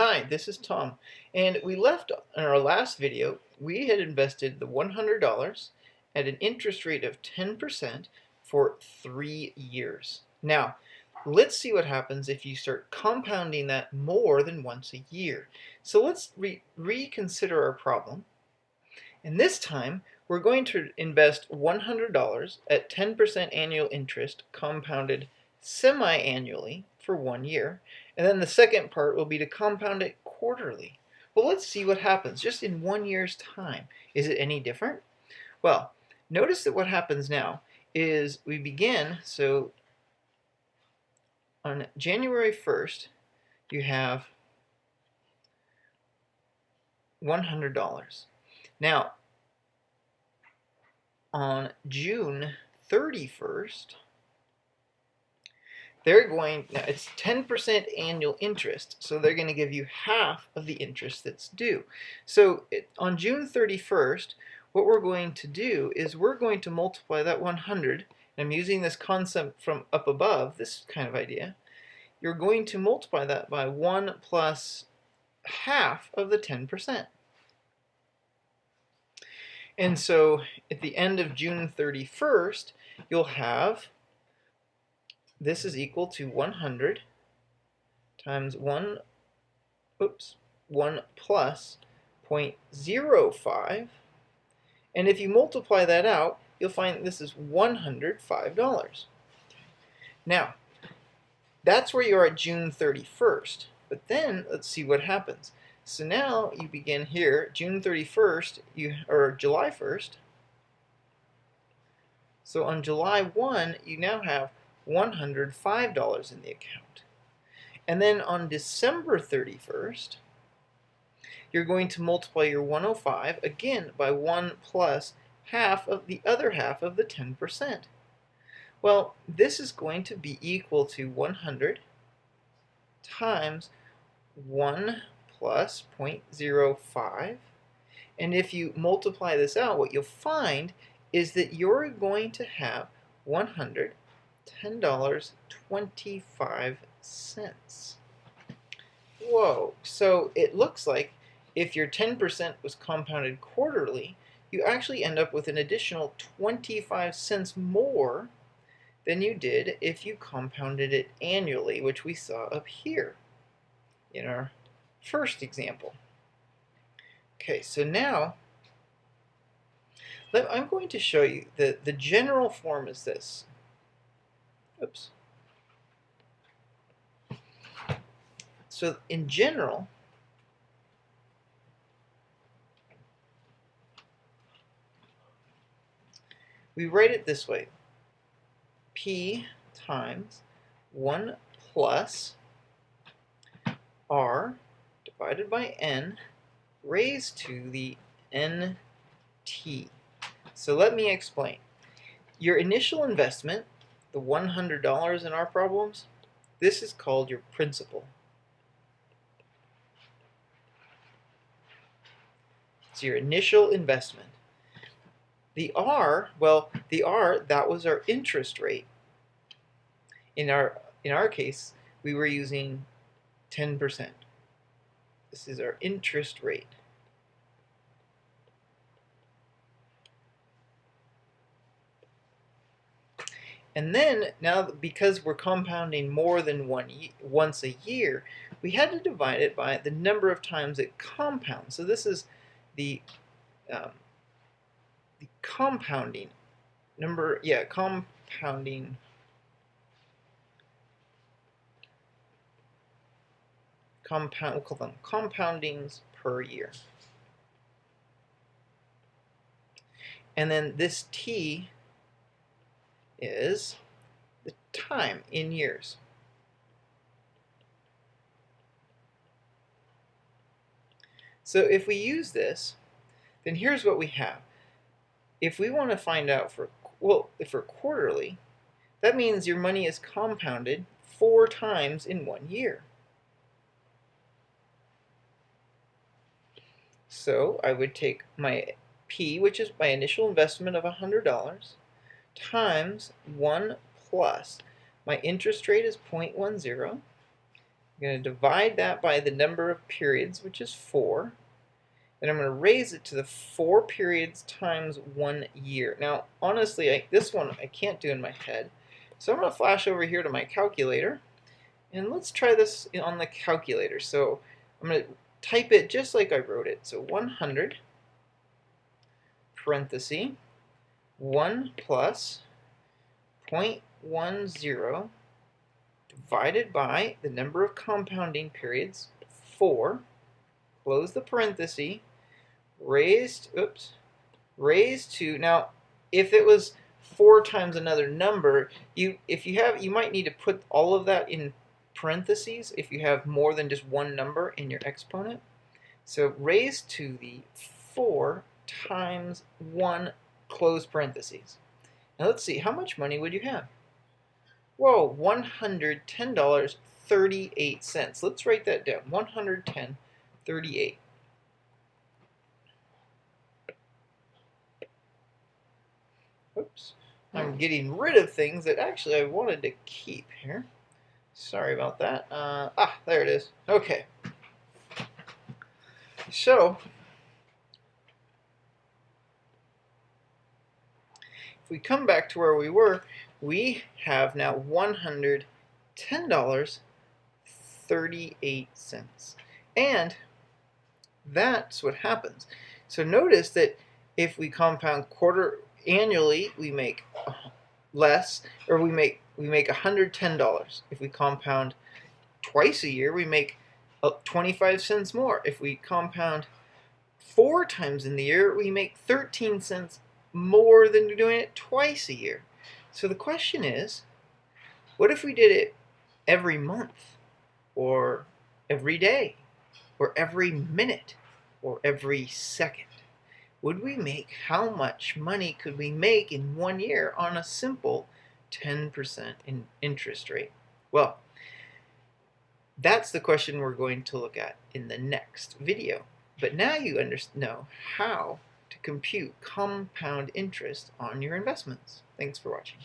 Hi, this is Tom, and we left in our last video, we had invested the $100 at an interest rate of 10% for 3 years. Now, let's see what happens if you start compounding that more than once a year. So let's reconsider our problem, and this time we're going to invest $100 at 10% annual interest compounded semi-annually for 1 year. And then the second part will be to compound it quarterly. Well, let's see what happens just in 1 year's time. Is it any different? Well, notice that what happens now is we begin, so on January 1st, you have $100. Now, on June 31st, it's 10% annual interest, so they're going to give you half of the interest that's due. So on June 31st, what we're going to do is we're going to multiply that 100, and I'm using this concept from up above, this kind of idea. You're going to multiply that by 1 plus half of the 10%. And so at the end of June 31st, you'll have, this is equal to 100 times 1 plus 0.05. And if you multiply that out, you'll find this is $105. Now, that's where you are at June 31st. But then, let's see what happens. So now you begin here, June 31st, or July 1st. So on July 1, you now have $105 in the account. And then on December 31st, you're going to multiply your 105 again by 1 plus half of the other half of the 10%. Well, this is going to be equal to 100 times 1 plus 0.05. And if you multiply this out, what you'll find is that you're going to have $110.25. Whoa, so it looks like if your 10% was compounded quarterly, you actually end up with an additional 25 cents more than you did if you compounded it annually, which we saw up here in our first example. Okay, so now I'm going to show you that the general form is this. Oops. So in general, we write it this way. P times 1 plus R divided by N raised to the NT. So let me explain. Your initial investment, the $100 in our problems, this is called your principal. It's your initial investment. The R, well, the R, that was our interest rate. In our case, we were using 10%. This is our interest rate. And then, now because we're compounding more than once a year, we had to divide it by the number of times it compounds. So this is the compounding number, compounding we'll call them compoundings per year. And then this T is the time in years. So if we use this, then here's what we have. If we want to find out if for quarterly, that means your money is compounded 4 times in 1 year. So I would take my P, which is my initial investment of $100, times 1 plus my interest rate is 0.10, I'm going to divide that by the number of periods, which is 4. Then I'm going to raise it to the 4 periods times 1 year. Now, honestly, this one I can't do in my head. So I'm going to flash over here to my calculator. And let's try this on the calculator. So I'm going to type it just like I wrote it. So 100 parenthesis 1 plus 0.10 divided by the number of compounding periods, 4, close the parenthesis, raised to, now if it was 4 times another number, you might need to put all of that in parentheses if you have more than just one number in your exponent. So raised to the 4 times 1, close parentheses. Now let's see, how much money would you have? Whoa, $110.38. Let's write that down. $110.38. Oops. I'm getting rid of things that actually I wanted to keep here. Sorry about that. There it is. Okay. So, if we come back to where we were, we have now $110.38. And that's what happens. So notice that if we compound annually, we make less, or we make $110. If we compound twice a year, we make 25 cents more. If we compound 4 times in the year, we make 13 cents more than doing it twice a year. So the question is, what if we did it every month, or every day, or every minute, or every second? Would we make, how much money could we make in 1 year on a simple 10% in interest rate? Well, that's the question we're going to look at in the next video. But now you know how to compute compound interest on your investments. Thanks for watching.